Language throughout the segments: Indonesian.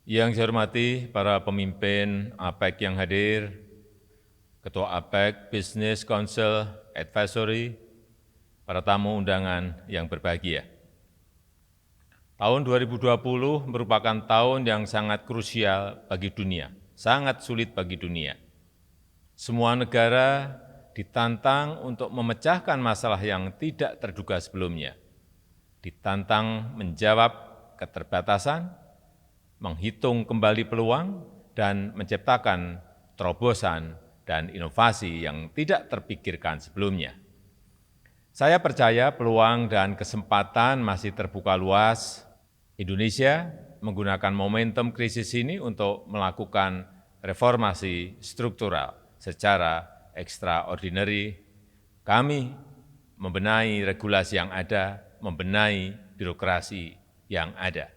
Yang saya hormati para pemimpin APEC yang hadir, Ketua APEC Business Council Advisory, para tamu undangan yang berbahagia. Tahun 2020 merupakan tahun yang sangat krusial bagi dunia, sangat sulit bagi dunia. Semua negara ditantang untuk memecahkan masalah yang tidak terduga sebelumnya, ditantang menjawab keterbatasan, menghitung kembali peluang, dan menciptakan terobosan dan inovasi yang tidak terpikirkan sebelumnya. Saya percaya peluang dan kesempatan masih terbuka luas. Indonesia menggunakan momentum krisis ini untuk melakukan reformasi struktural secara extraordinary. Kami membenahi regulasi yang ada, membenahi birokrasi yang ada,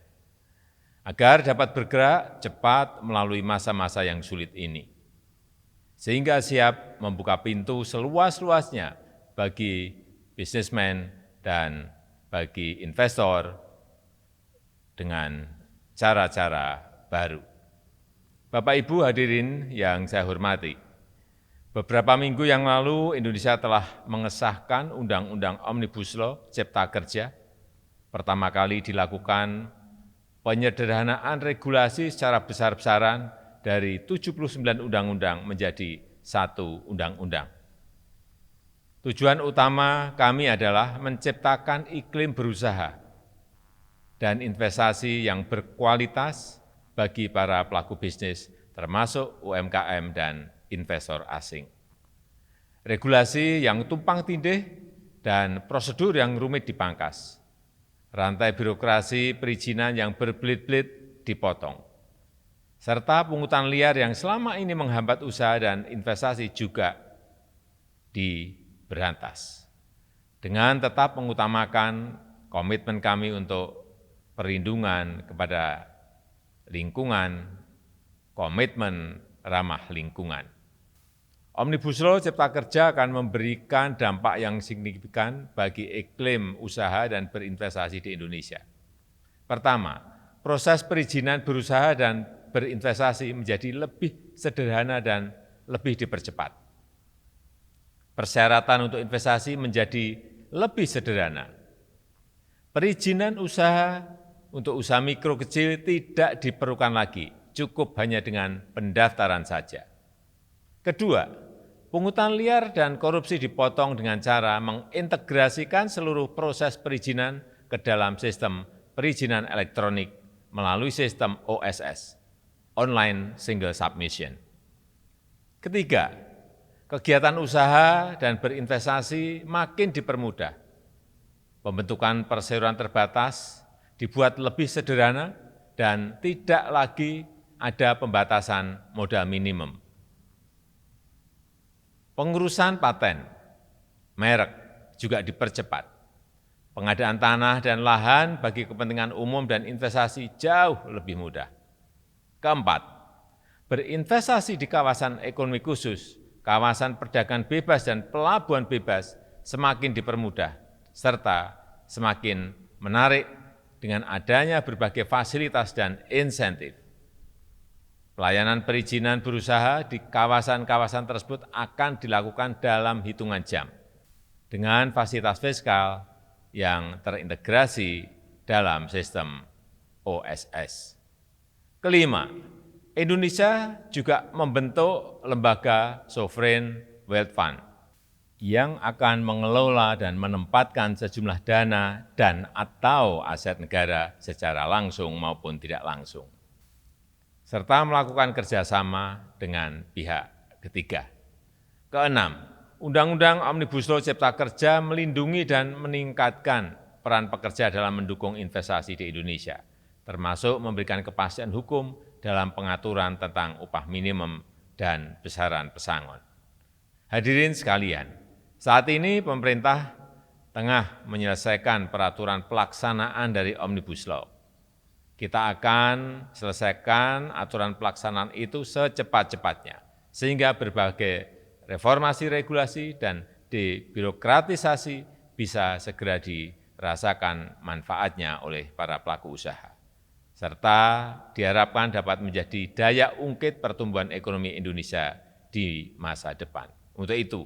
agar dapat bergerak cepat melalui masa-masa yang sulit ini, sehingga siap membuka pintu seluas-luasnya bagi bisnismen dan bagi investor dengan cara-cara baru. Bapak Ibu hadirin yang saya hormati, beberapa minggu yang lalu Indonesia telah mengesahkan Undang-Undang Omnibus Law Cipta Kerja. Pertama kali dilakukan penyederhanaan regulasi secara besar-besaran dari 79 undang-undang menjadi 1 undang-undang. Tujuan utama kami adalah menciptakan iklim berusaha dan investasi yang berkualitas bagi para pelaku bisnis, termasuk UMKM dan investor asing. Regulasi yang tumpang tindih dan prosedur yang rumit dipangkas. Rantai birokrasi perizinan yang berbelit-belit dipotong, serta pungutan liar yang selama ini menghambat usaha dan investasi juga diberantas. Dengan tetap mengutamakan komitmen kami untuk perlindungan kepada lingkungan, komitmen ramah lingkungan. Omnibus Law Cipta Kerja akan memberikan dampak yang signifikan bagi iklim usaha dan berinvestasi di Indonesia. Pertama, proses perizinan berusaha dan berinvestasi menjadi lebih sederhana dan lebih dipercepat. Persyaratan untuk investasi menjadi lebih sederhana. Perizinan usaha untuk usaha mikro kecil tidak diperlukan lagi, cukup hanya dengan pendaftaran saja. Kedua, pungutan liar dan korupsi dipotong dengan cara mengintegrasikan seluruh proses perizinan ke dalam sistem perizinan elektronik melalui sistem OSS, Online Single Submission. Ketiga, kegiatan usaha dan berinvestasi makin dipermudah. Pembentukan perseroan terbatas dibuat lebih sederhana dan tidak lagi ada pembatasan modal minimum. Pengurusan paten, merek juga dipercepat. Pengadaan tanah dan lahan bagi kepentingan umum dan investasi jauh lebih mudah. Keempat, berinvestasi di kawasan ekonomi khusus, kawasan perdagangan bebas dan pelabuhan bebas semakin dipermudah, serta semakin menarik dengan adanya berbagai fasilitas dan insentif. Pelayanan perizinan berusaha di kawasan-kawasan tersebut akan dilakukan dalam hitungan jam, dengan fasilitas fiskal yang terintegrasi dalam sistem OSS. Kelima, Indonesia juga membentuk lembaga Sovereign Wealth Fund yang akan mengelola dan menempatkan sejumlah dana dan atau aset negara secara langsung maupun tidak langsung, serta melakukan kerjasama dengan pihak ketiga. Keenam, Undang-Undang Omnibus Law Cipta Kerja melindungi dan meningkatkan peran pekerja dalam mendukung investasi di Indonesia, termasuk memberikan kepastian hukum dalam pengaturan tentang upah minimum dan besaran pesangon. Hadirin sekalian, saat ini pemerintah tengah menyelesaikan peraturan pelaksanaan dari Omnibus Law. Kita akan selesaikan aturan pelaksanaan itu secepat-cepatnya, sehingga berbagai reformasi regulasi dan debirokratisasi bisa segera dirasakan manfaatnya oleh para pelaku usaha. serta diharapkan dapat menjadi daya ungkit pertumbuhan ekonomi Indonesia di masa depan. Untuk itu,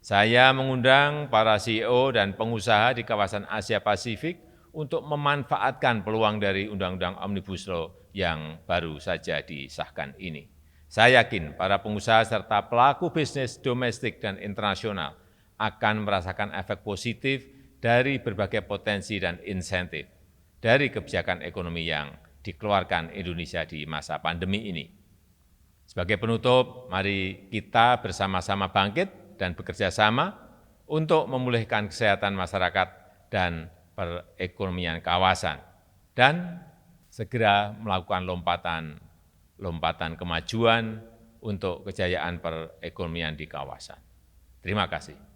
saya mengundang para CEO dan pengusaha di kawasan Asia Pasifik untuk memanfaatkan peluang dari Undang-Undang Omnibus Law yang baru saja disahkan ini. Saya yakin para pengusaha serta pelaku bisnis domestik dan internasional akan merasakan efek positif dari berbagai potensi dan insentif dari kebijakan ekonomi yang dikeluarkan Indonesia di masa pandemi ini. Sebagai penutup, mari kita bersama-sama bangkit dan bekerja sama untuk memulihkan kesehatan masyarakat dan perekonomian kawasan, dan segera melakukan lompatan kemajuan untuk kejayaan perekonomian di kawasan. Terima kasih.